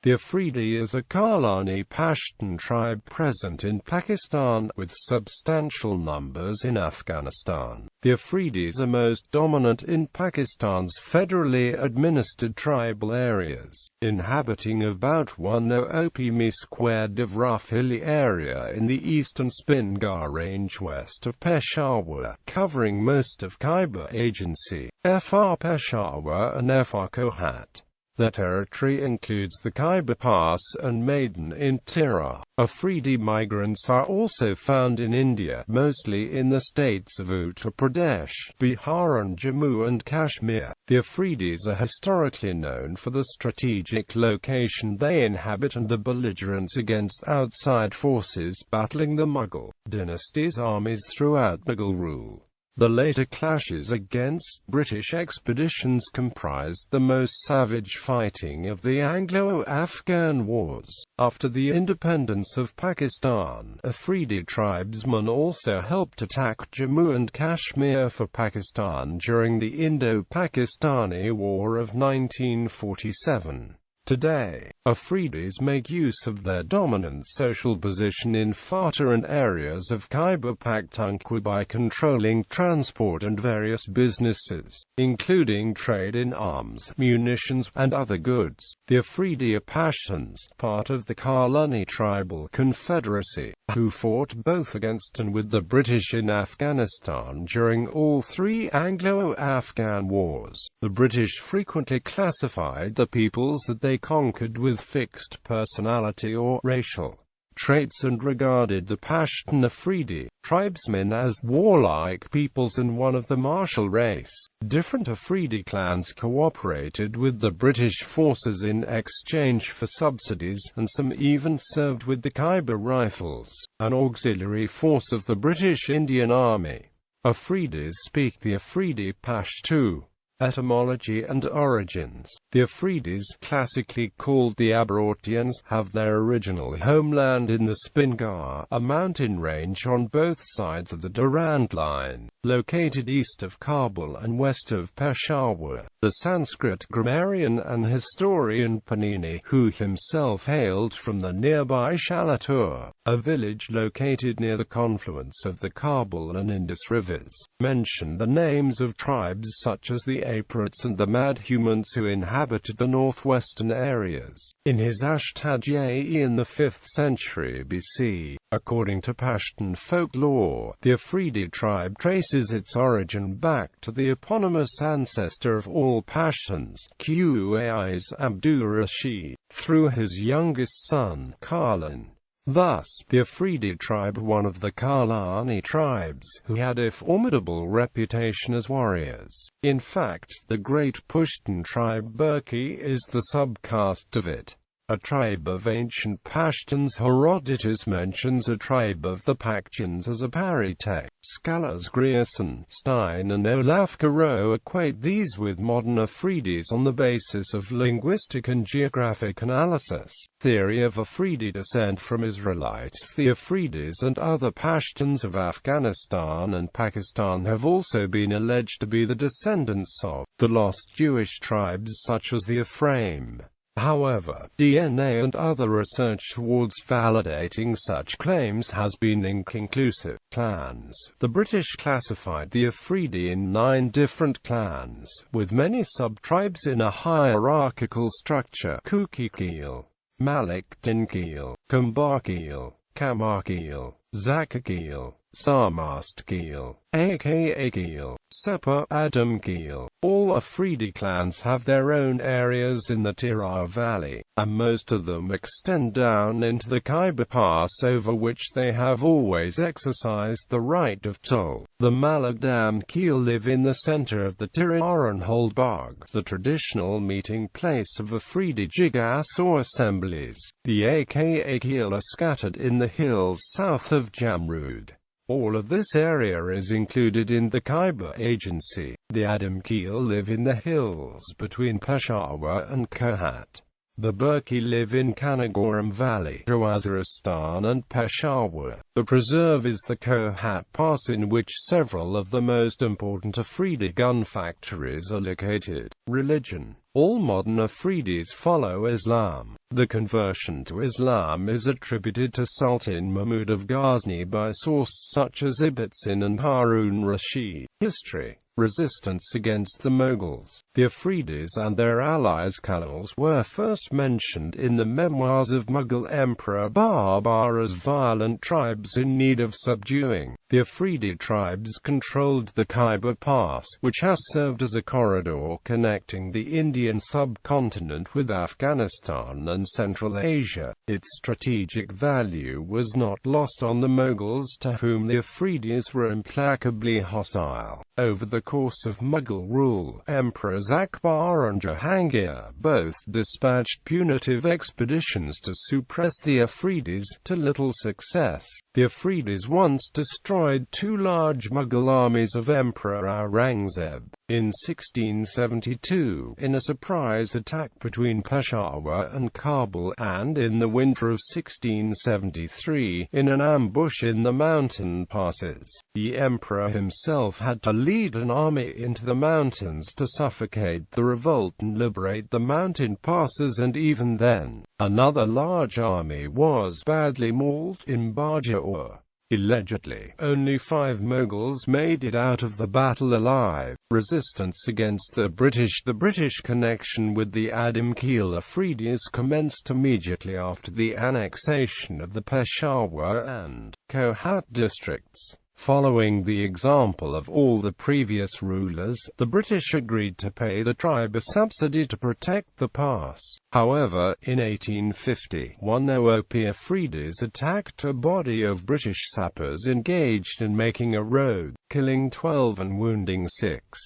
The Afridi is a Karlani Pashtun tribe present in Pakistan, with substantial numbers in Afghanistan. The Afridis are most dominant in Pakistan's federally administered tribal areas, inhabiting about 10 mi squared of rough hilly area in the eastern Spin Ghar range west of Peshawar, covering most of Khyber Agency, FR Peshawar and FR Kohat. Their territory includes the Khyber Pass and Maidan in Tirah.Afridi. Migrants are also found in India, mostly in the states of Uttar Pradesh, Bihar and Jammu and Kashmir. The Afridis are historically known for the strategic location they inhabit and the belligerence against outside forces battling the Mughal dynasty's armies throughout Mughal rule. The later clashes against British expeditions comprised the most savage fighting of the Anglo-Afghan Wars. After the independence of Pakistan, Afridi tribesmen also helped attack Jammu and Kashmir for Pakistan during the Indo-Pakistani War of 1947. Today, Afridis make use of their dominant social position in Fatah and areas of Khyber Pakhtunkhwa by controlling transport and various businesses, including trade in arms, munitions, and other goods. The Afridi are Pashtuns, part of the Karlani tribal confederacy, who fought both against and with the British in Afghanistan during all three Anglo-Afghan wars. The British frequently classified the peoples that they conquered with fixed personality or racial traits and regarded the Pashtun Afridi tribesmen as warlike peoples and one of the martial race. Different Afridi clans cooperated with the British forces in exchange for subsidies, and some even served with the Khyber Rifles, an auxiliary force of the British Indian Army. Afridis speak the Afridi Pashtu. Etymology and Origins. The Afridis, classically called the Aboriginals, have their original homeland in the Spin Ghar, a mountain range on both sides of the Durand Line, located east of Kabul and west of Peshawar. The Sanskrit grammarian and historian Panini, who himself hailed from the nearby Shalatur, a village located near the confluence of the Kabul and Indus rivers, mentioned the names of tribes such as the Aprits and the Mad Humans who inhabited the northwestern areas, in his Ashtaja'i in the 5th century BC. According to Pashtun folklore, the Afridi tribe traces its origin back to the eponymous ancestor of all Pashtuns, Qais Abdur-Rashid, through his youngest son, Karlan. Thus, the Afridi tribe, one of the Karlani tribes, who had a formidable reputation as warriors. In fact, the great Pashtun tribe Burke is the subcaste of it. A tribe of ancient Pashtuns. Herodotus mentions a tribe of the Pakhtuns as a parite. Scholars Grierson, Stein and Olaf Caro equate these with modern Afridis on the basis of linguistic and geographic analysis. Theory of Afridi descent from Israelites. The Afridis and other Pashtuns of Afghanistan and Pakistan have also been alleged to be the descendants of the lost Jewish tribes such as the Ephraim. However, DNA and other research towards validating such claims has been inconclusive. Clans. The British classified the Afridi in 9 different clans, with many sub-tribes in a hierarchical structure: Kukikeel, Malikdinkeel, Kambarkeel, Kamarkeel, Zakakeel, Sarmastkeel, Akakeel, Sepa Adamkeel. All Afridi clans have their own areas in the Tirah Valley, and most of them extend down into the Khyber Pass, over which they have always exercised the right of toll. The Malikdinkeel live in the center of the Tirah and hold Bagh, the traditional meeting place of Afridi jigas or assemblies. The Akakeel are scattered in the hills south of Jammu. All of this area is included in the Khyber Agency. The Adamkeel live in the hills between Peshawar and Kohat. The Burke live in Kanagoram Valley, Waziristan and Peshawar. The preserve is the Kohat Pass, in which several of the most important Afridi gun factories are located. Religion. All modern Afridis follow Islam. The conversion to Islam is attributed to Sultan Mahmud of Ghazni by sources such as Ibn Sin and Harun Rashid. History. Resistance against the Moguls. The Afridis and their allies Khalals were first mentioned in the memoirs of Mughal Emperor Babur as violent tribes in need of subduing. The Afridi tribes controlled the Khyber Pass, which has served as a corridor connecting the Indian subcontinent with Afghanistan and Central Asia. Its strategic value was not lost on the Moguls, to whom the Afridis were implacably hostile. Over the course of Mughal rule, Emperors Akbar and Jahangir both dispatched punitive expeditions to suppress the Afridis, to little success. The Afridis once destroyed two large Mughal armies of Emperor Aurangzeb in 1672, in a surprise attack between Peshawar and Kabul, and in the winter of 1673, in an ambush in the mountain passes. The emperor himself had to lead an army into the mountains to suffocate the revolt and liberate the mountain passes, and even then, another large army was badly mauled in Bajaur. Allegedly, only 5 Moguls made it out of the battle alive. Resistance against the British. The British connection with the Adam-Keel Afridis commenced immediately after the annexation of the Peshawar and Kohat districts. Following the example of all the previous rulers, the British agreed to pay the tribe a subsidy to protect the pass. However, in 1850, one OOP Afridis attacked a body of British sappers engaged in making a road, killing 12 and wounding 6.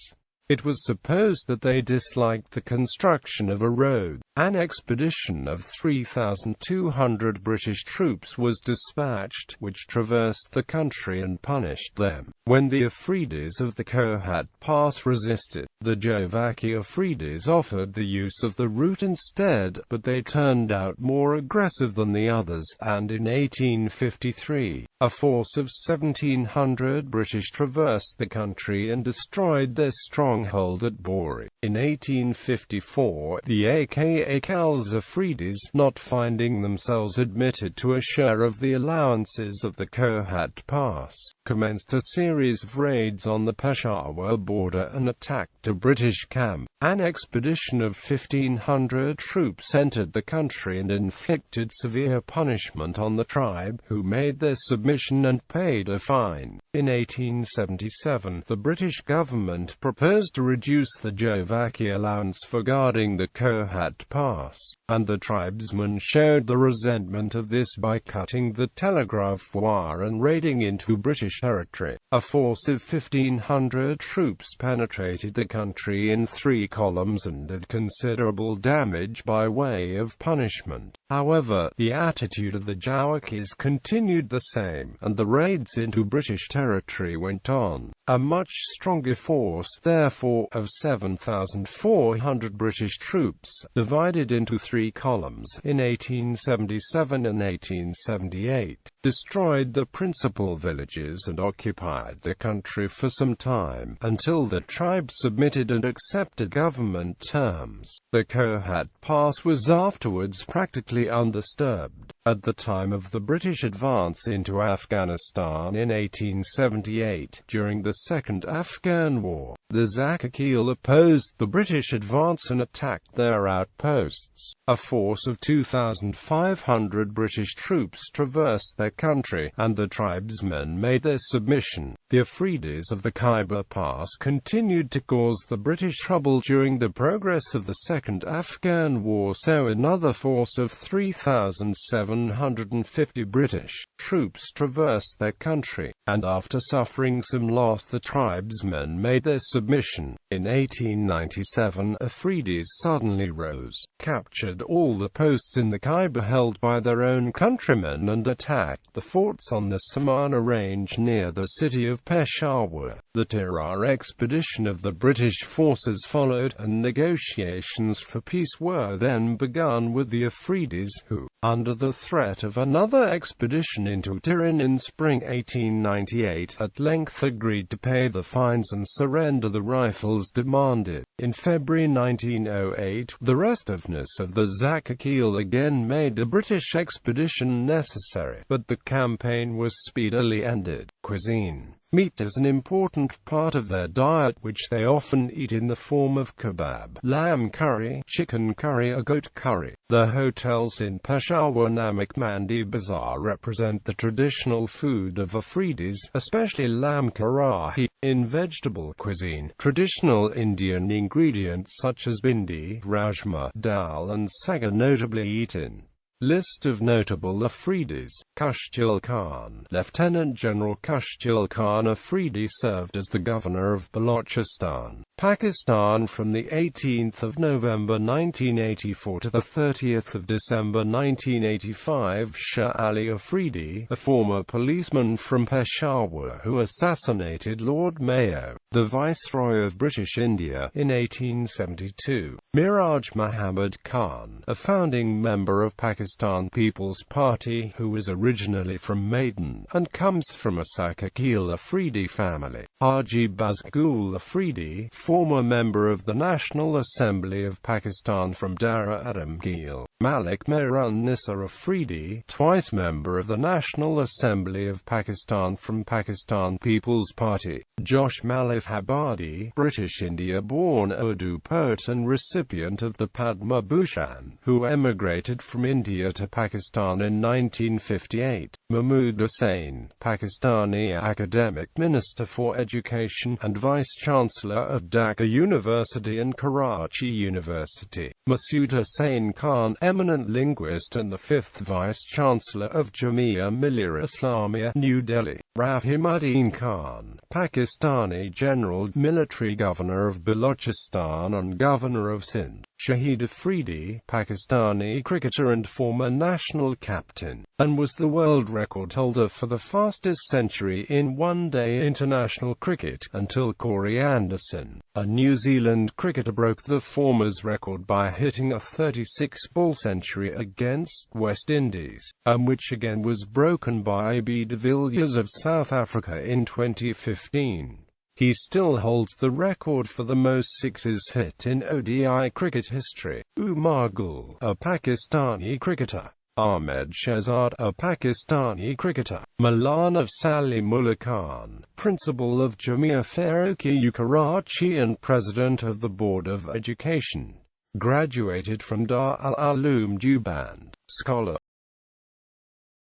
It was supposed that they disliked the construction of a road. An expedition of 3,200 British troops was dispatched, which traversed the country and punished them. When the Afridis of the Kohat Pass resisted, the Jovaki Afridis offered the use of the route instead, but they turned out more aggressive than the others, and in 1853, a force of 1,700 British traversed the country and destroyed their stronghold at Bori. In 1854, the aka Khals Afridis, not finding themselves admitted to a share of the allowances of the Kohat Pass, commenced a series of raids on the Peshawar border and attacked a British camp. An expedition of 1,500 troops entered the country and inflicted severe punishment on the tribe, who made their submission and paid a fine. In 1877, the British government proposed to reduce the Jovaki allowance for guarding the Kohat Pass, and the tribesmen showed the resentment of this by cutting the telegraph wire and raiding into British territory. A force of 1,500 troops penetrated the country in 3 columns and did considerable damage by way of punishment. However, the attitude of the Jawakis continued the same, and the raids into British territory went on. A much stronger force, therefore, of 7,400 British troops, divided into 3 columns, in 1877 and 1878, destroyed the principal villages and occupied the country for some time, until the tribe submitted and accepted government terms. The Kohat Pass was afterwards practically undisturbed. At the time of the British advance into Afghanistan in 1878, during the Second Afghan War, the Zakakil opposed the British advance and attacked their outposts. A force of 2,500 British troops traversed their country, and the tribesmen made their submission. The Afridis of the Khyber Pass continued to cause the British trouble during the progress of the Second Afghan War, so another force of 3,750 British troops traversed their country, and after suffering some loss the tribesmen made their submission. In 1897, Afridis suddenly rose, captured all the posts in the Khyber held by their own countrymen and attacked the forts on the Samana range near the city of Peshawar. The Tirah expedition of the British forces followed, and negotiations for peace were then begun with the Afridis, who, under the threat of another expedition into Turin in spring 1898, at length agreed to pay the fines and surrender the rifles demanded. In February 1908, the restiveness of the Zakakil again made a British expedition necessary, but the campaign was speedily ended. Cuisine. Meat is an important part of their diet, which they often eat in the form of kebab, lamb curry, chicken curry or goat curry. The hotels in Peshawar Namak Mandi Bazaar represent the traditional food of Afridis, especially lamb karahi. In vegetable cuisine, traditional Indian ingredients such as bindi, rajma, dal and saga notably eaten. List of notable Afridis. Kashjil Khan. Lieutenant General Kashjil Khan Afridi served as the governor of Balochistan, Pakistan from the 18th of November 1984 to the 30th of December 1985. Shah Ali Afridi, a former policeman from Peshawar who assassinated Lord Mayo, the Viceroy of British India, in 1872. Miraj Muhammad Khan, a founding member of Pakistan People's Party who was originally from Maidan, and comes from a Sakakil Afridi family. Haji Bazgul Afridi, former member of the National Assembly of Pakistan from Tirah.Afridi. Malik Mehrun Nissa Afridi, twice member of the National Assembly of Pakistan from Pakistan People's Party. Josh Malif Habadi, British India-born Urdu poet and recipient of the Padma Bhushan, who emigrated from India to Pakistan in 1958. Mahmood Hussain, Pakistani academic, Minister for Education, and Vice-Chancellor of Dhaka University and Karachi University. Masood Hussain Khan, eminent linguist and the fifth Vice-Chancellor of Jamia Millia Islamia, New Delhi. Rahimuddin Khan, Pakistani General, Military Governor of Balochistan and Governor of Sindh. Shahid Afridi, Pakistani cricketer and former national captain, and was the world record holder for the fastest century in one-day international cricket, until Corey Anderson, a New Zealand cricketer, broke the former's record by hitting a 36-ball century against West Indies, and which again was broken by AB de Villiers of South Africa in 2015. He still holds the record for the most sixes hit in ODI cricket history. Umar Gul, a Pakistani cricketer. Ahmed Shehzad, a Pakistani cricketer. Maulana Salimullah Khan, principal of Jamia Farooqi Karachi and president of the Board of Education. Graduated from Dar al-Uloom Deoband. Scholar.